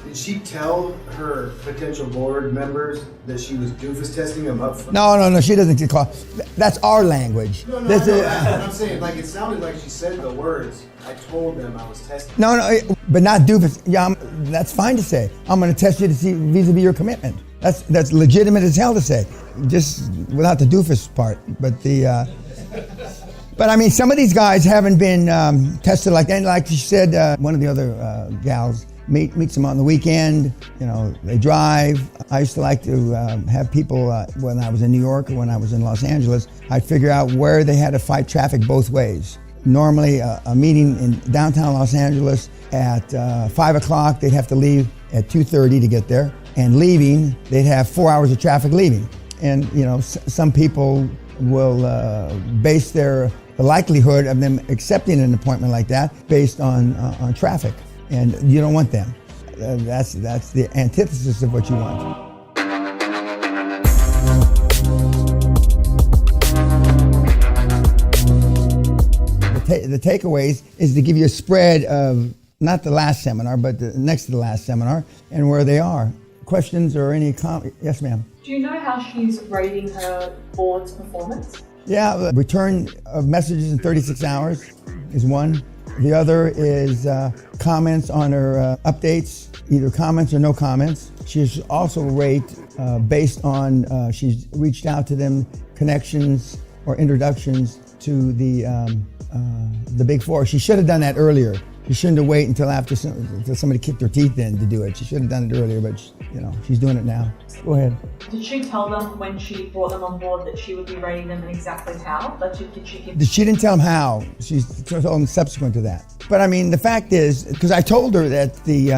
Did she tell her potential board members that she was doofus testing them up front? No, she doesn't get caught. That's our language. No, that's what I'm saying. Like, it sounded like she said the words, I told them I was testing. No, but not doofus. Yeah, that's fine to say. I'm going to test you to see vis-a-vis your commitment. That's legitimate as hell to say, just without the doofus part. But I mean, some of these guys haven't been tested like she said. One of the other gals meets them on the weekend. You know, they drive. I used to like to have people when I was in New York or when I was in Los Angeles. I'd figure out where they had to fight traffic both ways. Normally, a meeting in downtown Los Angeles at 5 o'clock, they'd have to leave at 2:30 to get there. And leaving, they'd have 4 hours of traffic leaving. And you know, some people will base the likelihood of them accepting an appointment like that based on traffic, and you don't want them. That's the antithesis of what you want. The takeaways is to give you a spread of not the last seminar, but the next to the last seminar, and where they are. Questions or any comments? Yes, ma'am. Do you know how she's rating her board's performance? Yeah, return of messages in 36 hours is one. The other is comments on her updates, either comments or no comments. She's also rated based on she's reached out to them, connections or introductions to the Big Four. She should have done that earlier. You shouldn't have waited until after until somebody kicked her teeth in to do it. She should have done it earlier, but she's doing it now. Go ahead. Did she tell them when she brought them on board that she would be rating them and exactly how? She didn't tell them how. She told them subsequent to that. But I mean, the fact is, because I told her that the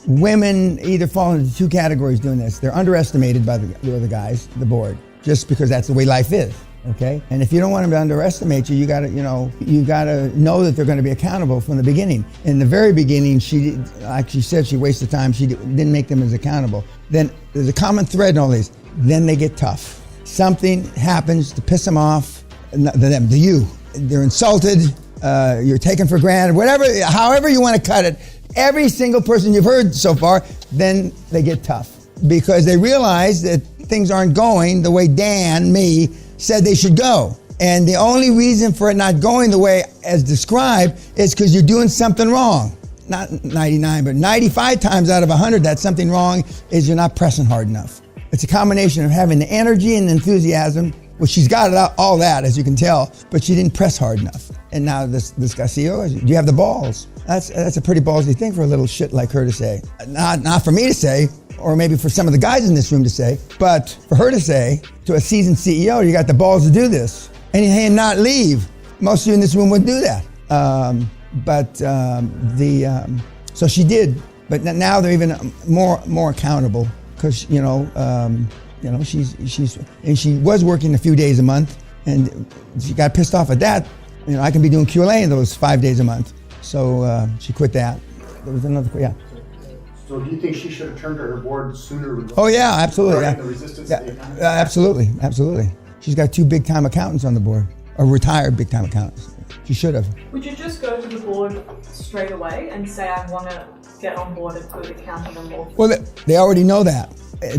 women either fall into two categories doing this. They're underestimated by the other guys, the board, just because that's the way life is. Okay, and if you don't want them to underestimate you, you gotta know that they're going to be accountable from the beginning. In the very beginning, like she said, she wasted time. She didn't make them as accountable. Then there's a common thread in all these. Then they get tough. Something happens to piss them off. You. They're insulted. You're taken for granted. However you want to cut it. Every single person you've heard so far, then they get tough because they realize that things aren't going the way me said they should go. And the only reason for it not going the way as described is because you're doing something wrong. Not 99, but 95 times out of 100, that something wrong is you're not pressing hard enough. It's a combination of having the energy and enthusiasm, which she's got all that, as you can tell, but she didn't press hard enough. And now this Garcia, do you have the balls? That's a pretty ballsy thing for a little shit like her to say. Not for me to say, or maybe for some of the guys in this room to say, but for her to say to a seasoned CEO, you got the balls to do this and not leave. Most of you in this room wouldn't do that. So she did, but now they're even more accountable because she was working a few days a month, and she got pissed off at that. I can be doing QLA in those 5 days a month, so she quit that. There was another, yeah. So do you think she should have turned to her board sooner? Oh yeah, absolutely. The resistance of the economy? Absolutely. She's got 2 big-time accountants on the board, or retired big-time accountants. She should have. Would you just go to the board straight away and say, I want to get on board a good accountant and law? Well, they already know that.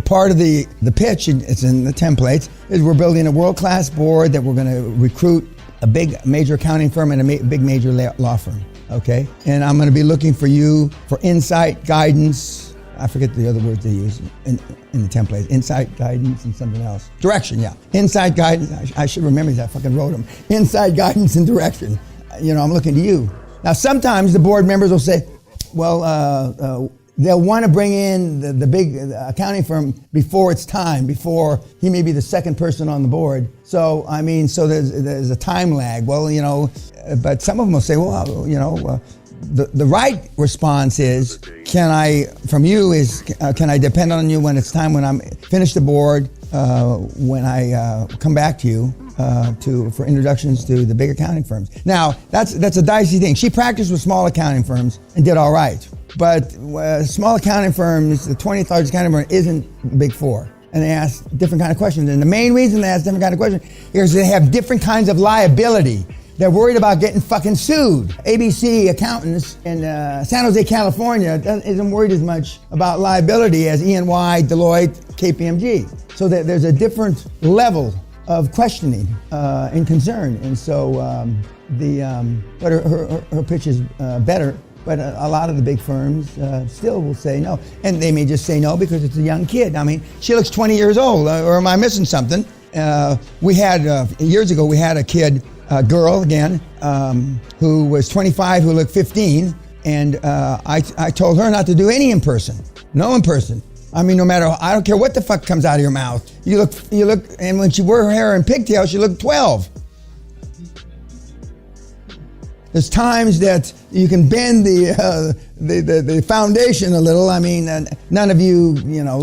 Part of the pitch, it's in the templates, is we're building a world-class board that we're going to recruit a big major accounting firm and a big major law firm. Okay, and I'm going to be looking for you for insight, guidance. I forget the other words they use in the template. Insight, guidance, and something else. Direction, yeah. Insight, guidance. I should remember these. I fucking wrote them. Insight, guidance, and direction. I'm looking to you. Now, sometimes the board members will say, well, they'll want to bring in the big accounting firm before it's time, before he may be the second person on the board. So, there's a time lag. Well, but some of them will say, well, the right response is, can I depend on you when it's time, when I'm finished the board, when I come back to you for introductions to the big accounting firms. Now, that's a dicey thing. She practiced with small accounting firms and did all right. But small accounting firms, the 20th largest accounting firm isn't Big Four. And they ask different kind of questions. And the main reason they ask different kind of questions is they have different kinds of liability. They're worried about getting fucking sued. ABC accountants in San Jose, California isn't worried as much about liability as E&Y, Deloitte, KPMG. So there's a different level of questioning and concern. And so but her pitch is better. But a lot of the big firms still will say no. And they may just say no because it's a young kid. I mean, she looks 20 years old, or am I missing something? We had, years ago, we had a kid, a girl again, who was 25, who looked 15. And I told her not to do any in person. No in person. I mean, no matter, I don't care what the fuck comes out of your mouth. You look, and when she wore her hair in pigtails, she looked 12. There's times that you can bend the foundation a little. I mean, none of you,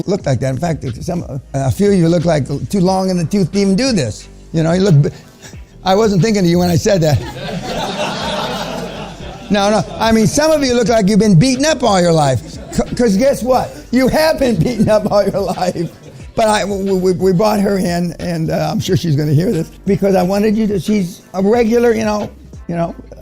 look like that. In fact, a few of you look like too long in the tooth to even do this. You look. I wasn't thinking of you when I said that. No. I mean, some of you look like you've been beaten up all your life. Because guess what? You have been beaten up all your life. But we brought her in, and I'm sure she's going to hear this, because I wanted you to. She's a regular,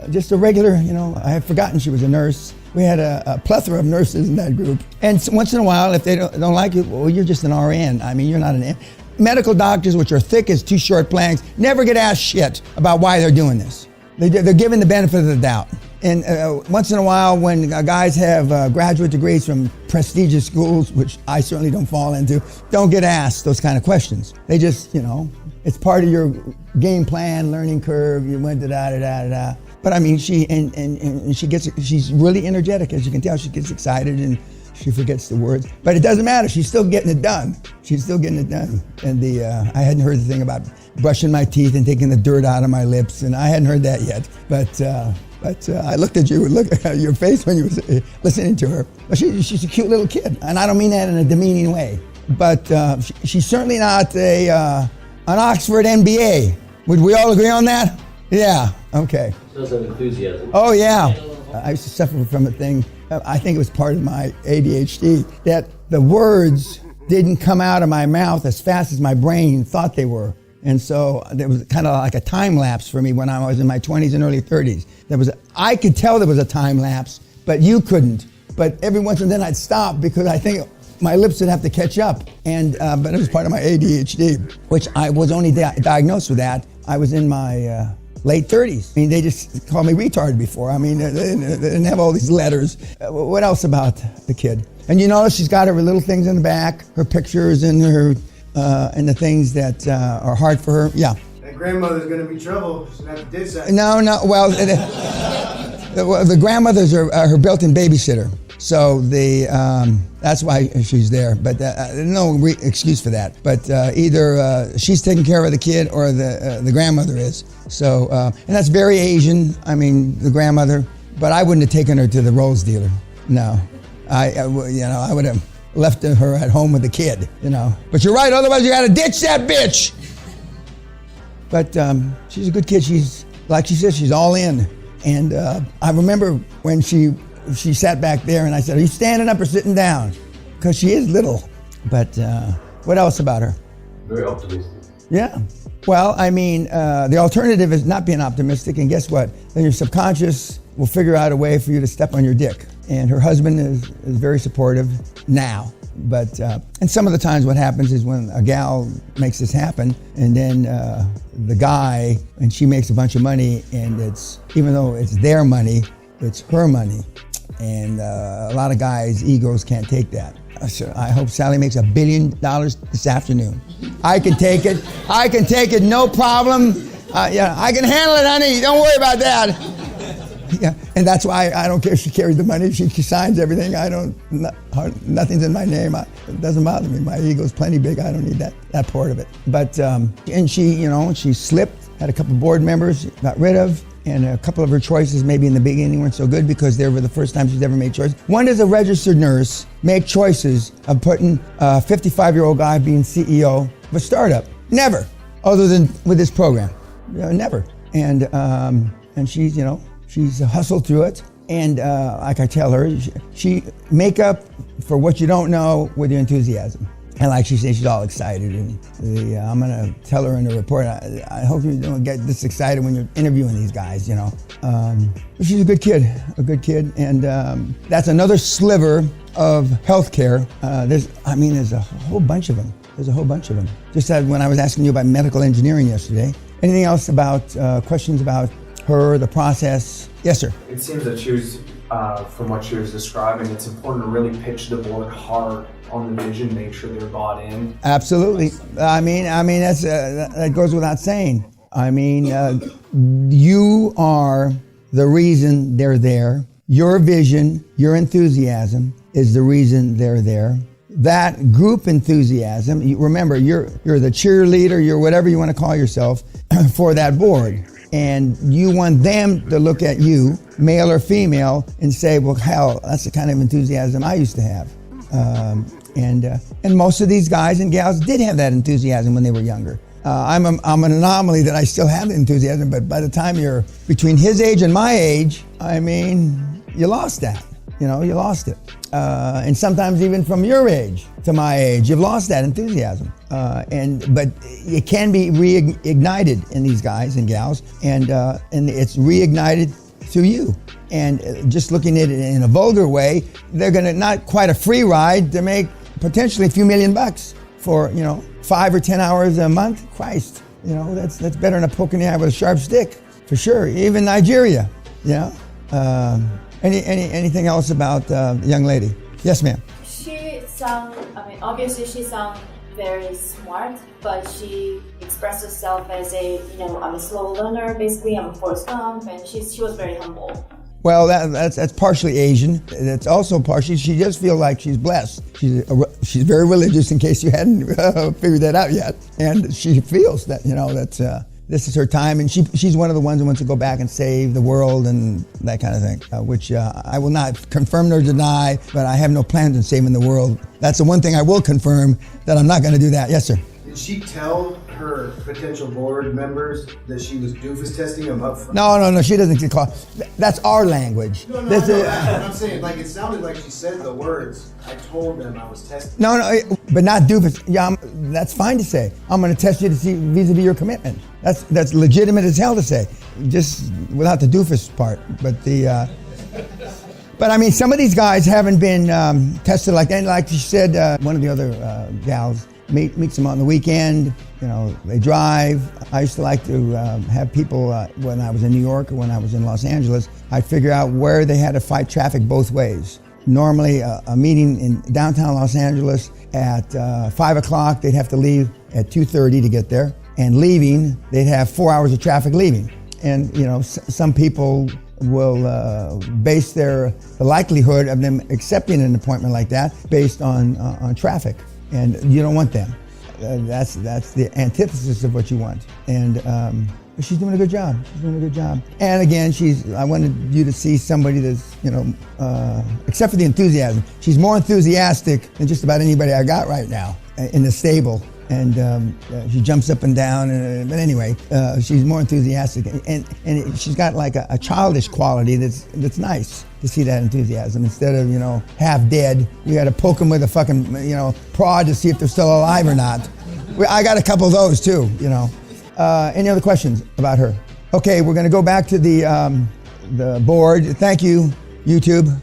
just a regular, I had forgotten she was a nurse. We had a plethora of nurses in that group. And once in a while, if they don't like you, well, you're just an RN. I mean, you're not an M. Medical doctors, which are thick as two short planks, never get asked shit about why they're doing this. They're given the benefit of the doubt. And once in a while, when guys have graduate degrees from prestigious schools, which I certainly don't fall into, don't get asked those kind of questions. They just, it's part of your game plan, learning curve. You went da-da-da-da-da. But I mean, she's really energetic, as you can tell. She gets excited and she forgets the words. But it doesn't matter. She's still getting it done. And I hadn't heard the thing about brushing my teeth and taking the dirt out of my lips, and I hadn't heard that yet. But I looked at you, look at your face when you were listening to her. But she's a cute little kid, and I don't mean that in a demeaning way. But she's certainly not an Oxford MBA. Would we all agree on that? Yeah, okay. Shows some enthusiasm. Oh, yeah. I used to suffer from a thing, I think it was part of my ADHD, that the words didn't come out of my mouth as fast as my brain thought they were. And so there was kind of like a time lapse for me when I was in my 20s and early 30s. I could tell there was a time lapse, but you couldn't. But every once in a while I'd stop because I think my lips would have to catch up. But it was part of my ADHD, which I was only diagnosed with that. I was in my late 30s. I mean, they just called me retarded before. I mean, they didn't have all these letters. What else about the kid? And you notice she's got her little things in the back, her pictures and her and the things that are hard for her. Yeah. That grandmother's gonna be trouble. She's gonna have to ditch that. No. Well, the grandmothers are her built-in babysitter, so that's why she's there. But no excuse for that. But either she's taking care of the kid or the grandmother is. So and that's very Asian. I mean, the grandmother. But I wouldn't have taken her to the rose dealer. No, I would have left her at home with the kid, But you're right, otherwise you gotta ditch that bitch. But she's a good kid. She's, like she says, she's all in. And I remember when she sat back there and I said, are you standing up or sitting down? Because she is little. But what else about her? Very optimistic. Yeah. Well, I mean, the alternative is not being optimistic, and guess what? Then your subconscious will figure out a way for you to step on your dick. And her husband is very supportive now. But and some of the times what happens is when a gal makes this happen, and then the guy, and she makes a bunch of money, and even though it's their money, it's her money. And a lot of guys' egos can't take that. So I hope Sally makes $1 billion this afternoon. I can take it, no problem. Yeah, I can handle it, honey. Don't worry about that. Yeah, and that's why I don't care if she carries the money. She signs everything. Nothing's in my name. It doesn't bother me. My ego's plenty big. I don't need that part of it. But and she slipped. Had a couple of board members got rid of, and a couple of her choices maybe in the beginning weren't so good because they were the first time she's ever made choices. When does a registered nurse make choices of putting a 55-year-old guy being CEO of a startup? Never, other than with this program. Never. And she's she's hustled through it, and like I tell her, she make up for what you don't know with your enthusiasm. And like she said, she's all excited. And I'm gonna tell her in the report, I hope you don't get this excited when you're interviewing these guys, you know. But she's a good kid, and that's another sliver of healthcare. There's a whole bunch of them. Just as when I was asking you about medical engineering yesterday. Anything else about questions about her, the process? Yes, sir. It seems that she was, from what she was describing, it's important to really pitch the board hard on the vision, make sure they're bought in. Absolutely. I mean that's that goes without saying. I mean, you are the reason they're there. Your vision, your enthusiasm is the reason they're there. That group enthusiasm, remember, you're the cheerleader, you're whatever you want to call yourself for that board. And you want them to look at you, male or female, and say, well, hell, that's the kind of enthusiasm I used to have. And most of these guys and gals did have that enthusiasm when they were younger. I'm an anomaly that I still have the enthusiasm, but by the time you're between his age and my age, I mean, you lost that. You know, you lost it. And sometimes even from your age to my age, you've lost that enthusiasm. But it can be reignited in these guys and gals, and it's reignited through you. And just looking at it in a vulgar way, they're gonna, not quite a free ride, to make potentially a few $1 million for, 5 or 10 hours a month. Christ, that's better than a poke in the eye with a sharp stick, for sure. Even Nigeria, Anything else about the young lady? Yes, ma'am. Obviously she sounds very smart, but she expressed herself as I'm a slow learner, basically, I'm a Forrest Gump, and she was very humble. Well, that's partially Asian. That's also partially, she does feel like she's blessed. She's very religious, in case you hadn't figured that out yet. And she feels that, this is her time, and she's one of the ones who wants to go back and save the world and that kind of thing, which I will not confirm nor deny, but I have no plans on saving the world. That's the one thing I will confirm, that I'm not going to do that. Yes, sir. Did she tell her potential board members that she was doofus testing them up front? No, she doesn't get caught. That's our language. No, I'm saying, like, it sounded like she said the words. I told them I was testing. No, but not doofus. Yeah, that's fine to say. I'm going to test you to see vis-a-vis your commitment. That's legitimate as hell to say, just without the doofus part. But I mean, some of these guys haven't been tested like that. Like you said, one of the other gals meets them on the weekend. They drive. I used to like to have people, when I was in New York or when I was in Los Angeles, I'd figure out where they had to fight traffic both ways. Normally, a meeting in downtown Los Angeles at 5 o'clock, they'd have to leave at 2:30 to get there. And leaving, they'd have 4 hours of traffic leaving. And, some people will base the likelihood of them accepting an appointment like that based on traffic. And you don't want them. That's the antithesis of what you want. And she's doing a good job. And again, I wanted you to see somebody that's, except for the enthusiasm, she's more enthusiastic than just about anybody I got right now in the stable. And she jumps up and down. But anyway, she's more enthusiastic, and she's got like a childish quality that's nice to see that enthusiasm. Instead of half dead, we got to poke them with a fucking prod to see if they're still alive or not. I got a couple of those too. Any other questions about her? Okay, we're going to go back to the board. Thank you, YouTube.